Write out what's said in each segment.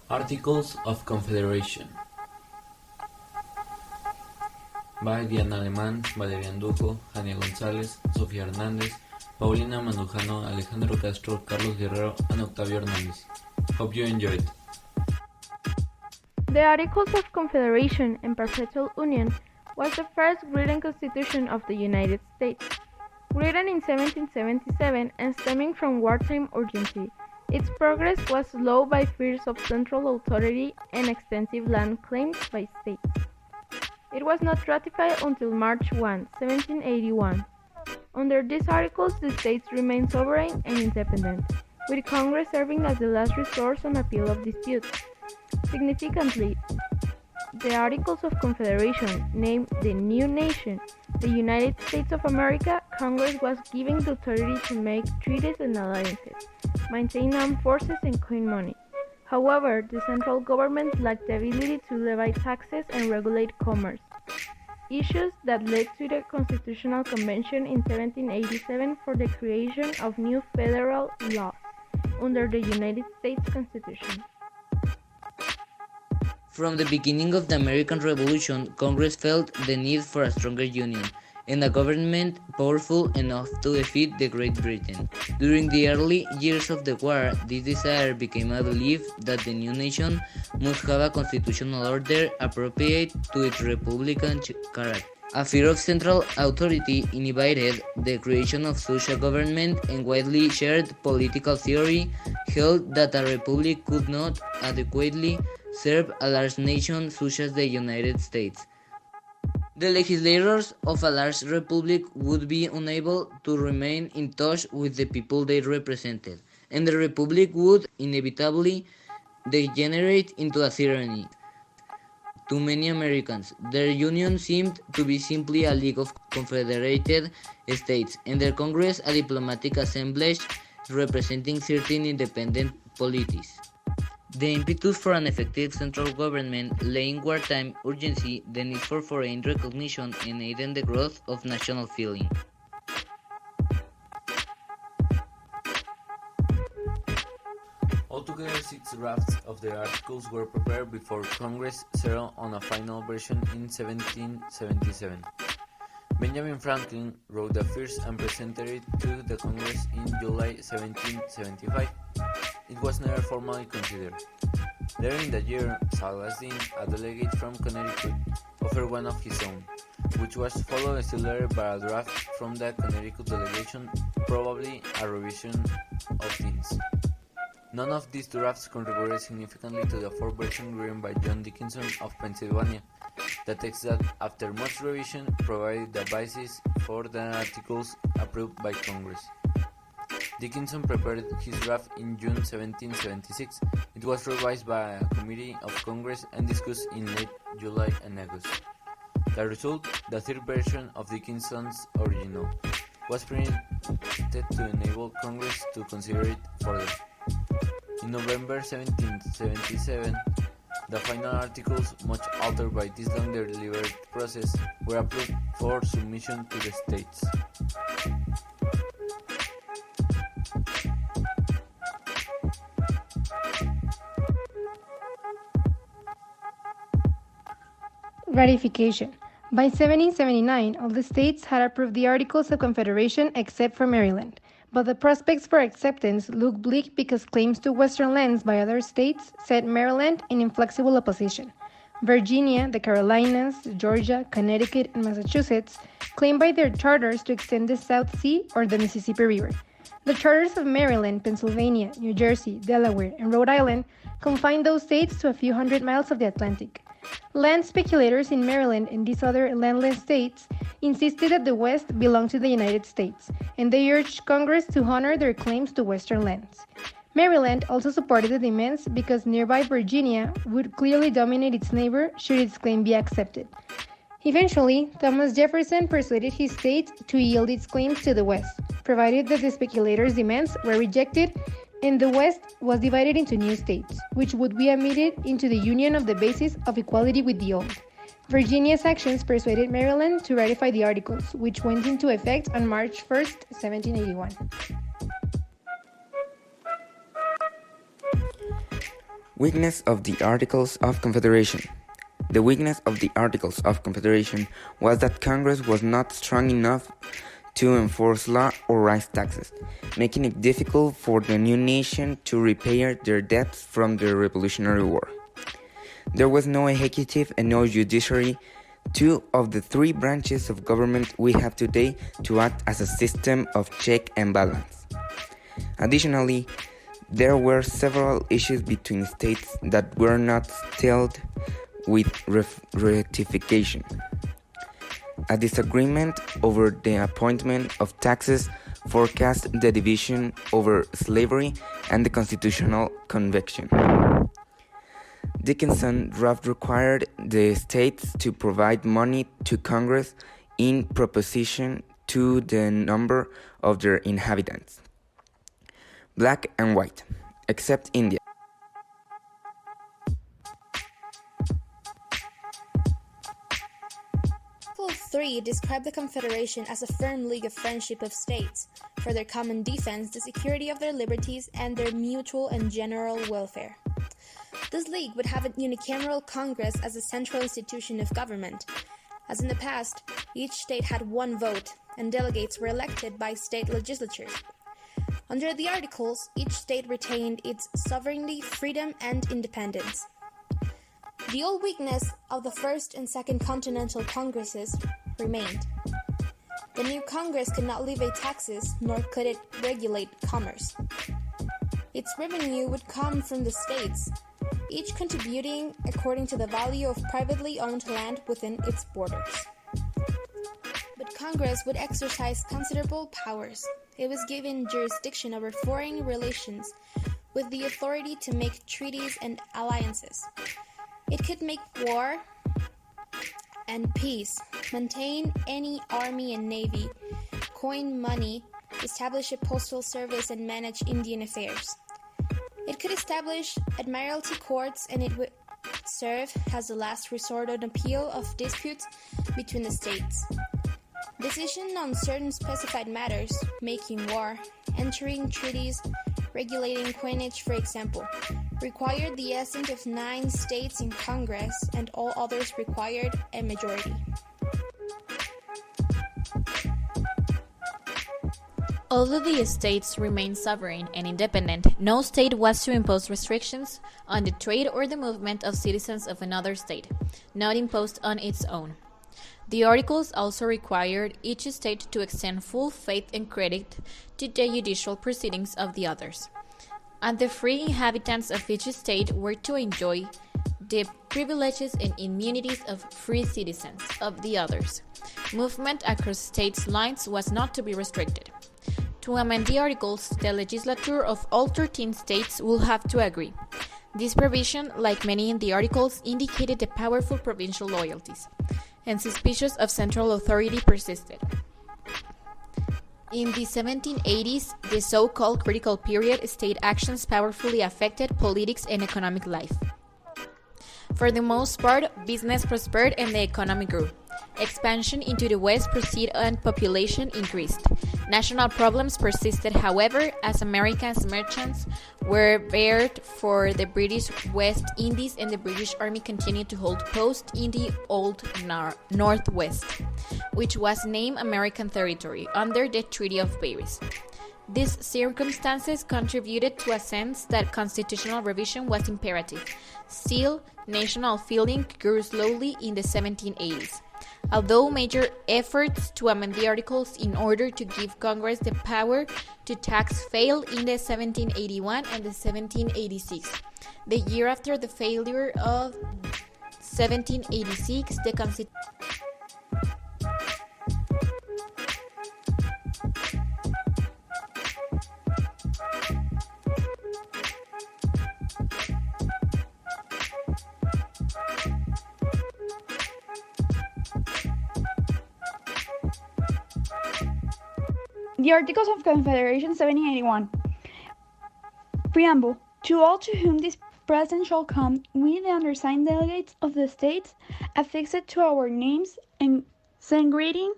Articles of Confederation by Diana Alemán, Valeria Andujo, Jania González, Sofía Hernández, Paulina Mandujano, Alejandro Castro, Carlos Guerrero, and Octavio Hernández. Hope you enjoyed. The Articles of Confederation and Perpetual Union was the first written constitution of the United States. Written in 1777 and stemming from wartime urgency, its progress was slowed by fears of central authority and extensive land claims by states. It was not ratified until March 1, 1781. Under these articles, the states remained sovereign and independent, with Congress serving as the last resource on appeal of disputes. Significantly, the Articles of Confederation named the new nation, the United States of America. Congress was given the authority to make treaties and alliances, maintain armed forces, and coin money. However, the central government lacked the ability to levy taxes and regulate commerce, issues that led to the Constitutional Convention in 1787 for the creation of new federal laws under the United States Constitution. From the beginning of the American Revolution, Congress felt the need for a stronger union and a government powerful enough to defeat the Great Britain. During the early years of the war, this desire became a belief that the new nation must have a constitutional order appropriate to its republican character. A fear of central authority inhibited the creation of such a government, and widely shared political theory held that a republic could not adequately serve a large nation such as the United States. The legislators of a large republic would be unable to remain in touch with the people they represented, and the republic would inevitably degenerate into a tyranny. To many Americans, their union seemed to be simply a league of confederated states, and their Congress a diplomatic assemblage representing certain independent polities. The impetus for an effective central government lay in wartime urgency, the need for foreign recognition, and aiding the growth of national feeling. Altogether, 6 drafts of the articles were prepared before Congress settled on a final version in 1777. Benjamin Franklin wrote the first and presented it to the Congress in July 1775. It was never formally considered. Later in the year, Silas Deane, a delegate from Connecticut, offered one of his own, which was followed still later by a draft from the Connecticut delegation, probably a revision of Deane's. None of these drafts contributed significantly to the fourth version written by John Dickinson of Pennsylvania, the text that, after much revision, provided the basis for the articles approved by Congress. Dickinson prepared his draft in June 1776. It was revised by a committee of Congress and discussed in late July and August. The result, the third version of Dickinson's original, was printed to enable Congress to consider it further. In November 1777, the final articles, much altered by this long deliberate process, were approved for submission to the states. Ratification. By 1779, all the states had approved the Articles of Confederation except for Maryland, but the prospects for acceptance looked bleak because claims to western lands by other states set Maryland in inflexible opposition. Virginia, the Carolinas, Georgia, Connecticut, and Massachusetts claimed by their charters to extend the South Sea or the Mississippi River. The charters of Maryland, Pennsylvania, New Jersey, Delaware, and Rhode Island confined those states to a few hundred miles of the Atlantic. Land speculators in Maryland and these other landless states insisted that the West belonged to the United States, and they urged Congress to honor their claims to Western lands. Maryland also supported the demands because nearby Virginia would clearly dominate its neighbor should its claim be accepted. Eventually, Thomas Jefferson persuaded his state to yield its claims to the West, provided that the speculators' demands were rejected and the West was divided into new states, which would be admitted into the Union on the basis of equality with the old. Virginia's actions persuaded Maryland to ratify the Articles, which went into effect on March 1, 1781. Weakness of the Articles of Confederation. The weakness of the Articles of Confederation was that Congress was not strong enough to enforce law or raise taxes, making it difficult for the new nation to repay their debts from the Revolutionary War. There was no executive and no judiciary, two of the three branches of government we have today, to act as a system of check and balance. Additionally, there were several issues between states that were not settled with ratification. A disagreement over the appointment of taxes forecast the division over slavery and the Constitutional Convention. Dickinson's draft required the states to provide money to Congress in proportion to the number of their inhabitants, black and white, except India. Article 3 described the Confederation as a firm league of friendship of states, for their common defense, the security of their liberties, and their mutual and general welfare. This league would have a unicameral Congress as a central institution of government. As in the past, each state had one vote, and delegates were elected by state legislatures. Under the Articles, each state retained its sovereignty, freedom, and independence. The old weakness of the First and Second Continental Congresses remained. The new Congress could not levy taxes, nor could it regulate commerce. Its revenue would come from the states, each contributing according to the value of privately owned land within its borders. But Congress would exercise considerable powers. It was given jurisdiction over foreign relations, with the authority to make treaties and alliances. It could make war and peace, maintain any army and navy, coin money, establish a postal service, and manage Indian affairs. It could establish admiralty courts, and it would serve as the last resort on appeal of disputes between the states. Decision on certain specified matters, making war, entering treaties, regulating coinage, for example, required the assent of 9 states in Congress, and all others required a majority. Although the states remained sovereign and independent, no state was to impose restrictions on the trade or the movement of citizens of another state, not imposed on its own. The Articles also required each state to extend full faith and credit to the judicial proceedings of the others, and the free inhabitants of each state were to enjoy the privileges and immunities of free citizens of the others. Movement across states' lines was not to be restricted. To amend the Articles, the legislature of all 13 states will have to agree. This provision, like many in the Articles, indicated the powerful provincial loyalties, and suspicions of central authority persisted. In the 1780s, the so-called critical period, state actions powerfully affected politics and economic life. For the most part, business prospered and the economy grew. Expansion into the West proceeded and population increased. National problems persisted, however, as Americans' merchants were barred for the British West Indies, and the British Army continued to hold posts in the Old Northwest, which was named American territory under the Treaty of Paris. These circumstances contributed to a sense that constitutional revision was imperative. Still, national feeling grew slowly in the 1780s. Although major efforts to amend the Articles in order to give Congress the power to tax failed in the 1781 and the 1786. The year after the failure of 1786, the Constitution The Articles of Confederation 1781. Preamble. To all to whom this present shall come, we the undersigned delegates of the states, affixed to our names and send greeting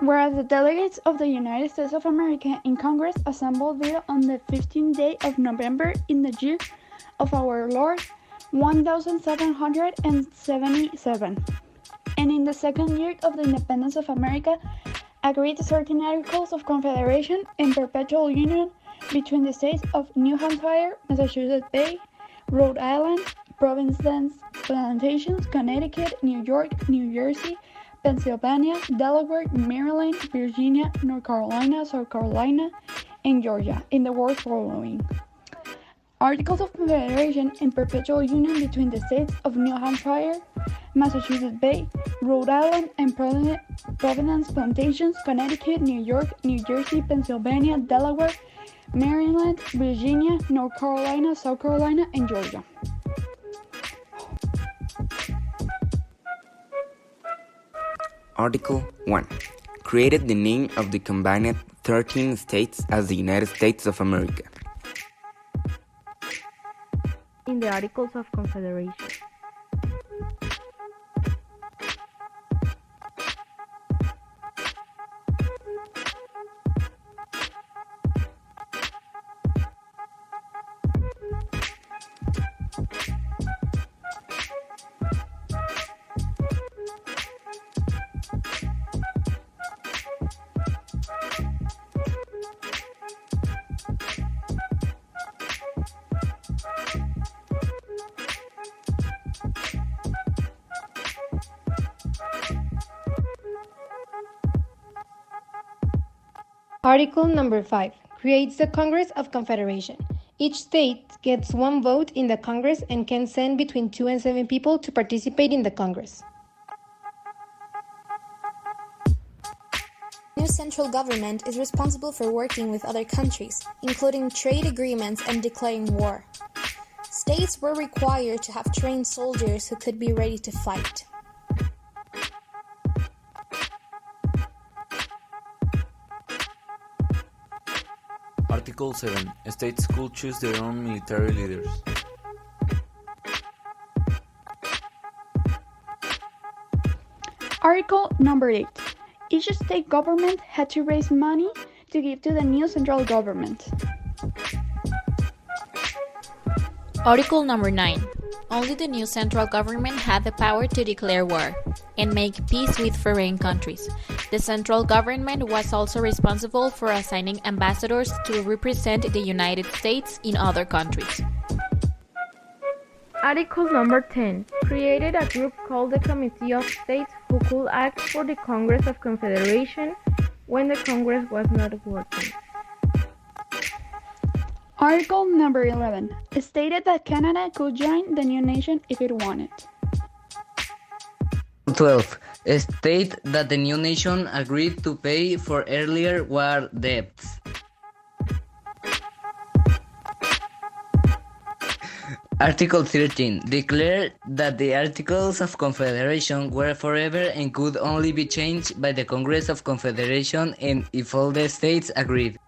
Whereas the delegates of the United States of America in Congress assembled there on the 15th day of November in the year of our Lord 1777, and in the second year of the independence of America agreed certain articles of confederation and perpetual union between the states of New Hampshire, Massachusetts Bay, Rhode Island, Providence Plantations, Connecticut, New York, New Jersey, Pennsylvania, Delaware, Maryland, Virginia, North Carolina, South Carolina, and Georgia, in the words following. Articles of Confederation and Perpetual Union between the states of New Hampshire, Massachusetts Bay, Rhode Island, and Providence Plantations, Connecticut, New York, New Jersey, Pennsylvania, Delaware, Maryland, Virginia, North Carolina, South Carolina, and Georgia. Article 1 created the name of the combined 13 states as the United States of America. In the Articles of Confederation. Article number 5 creates the Congress of Confederation. Each state gets one vote in the Congress and can send between 2 and 7 people to participate in the Congress. New central government is responsible for working with other countries, including trade agreements and declaring war. States were required to have trained soldiers who could be ready to fight. Article 7. States could choose their own military leaders. Article number 8. Each state government had to raise money to give to the new central government. Article number 9. Only the new central government had the power to declare war and make peace with foreign countries. The central government was also responsible for assigning ambassadors to represent the United States in other countries. Article number 10 created a group called the Committee of States who could act for the Congress of Confederation when the Congress was not working. Article number 11 stated that Canada could join the new nation if it wanted. 12. State that the new nation agreed to pay for earlier war debts. Article 13 declared that the Articles of Confederation were forever and could only be changed by the Congress of Confederation and if all the states agreed.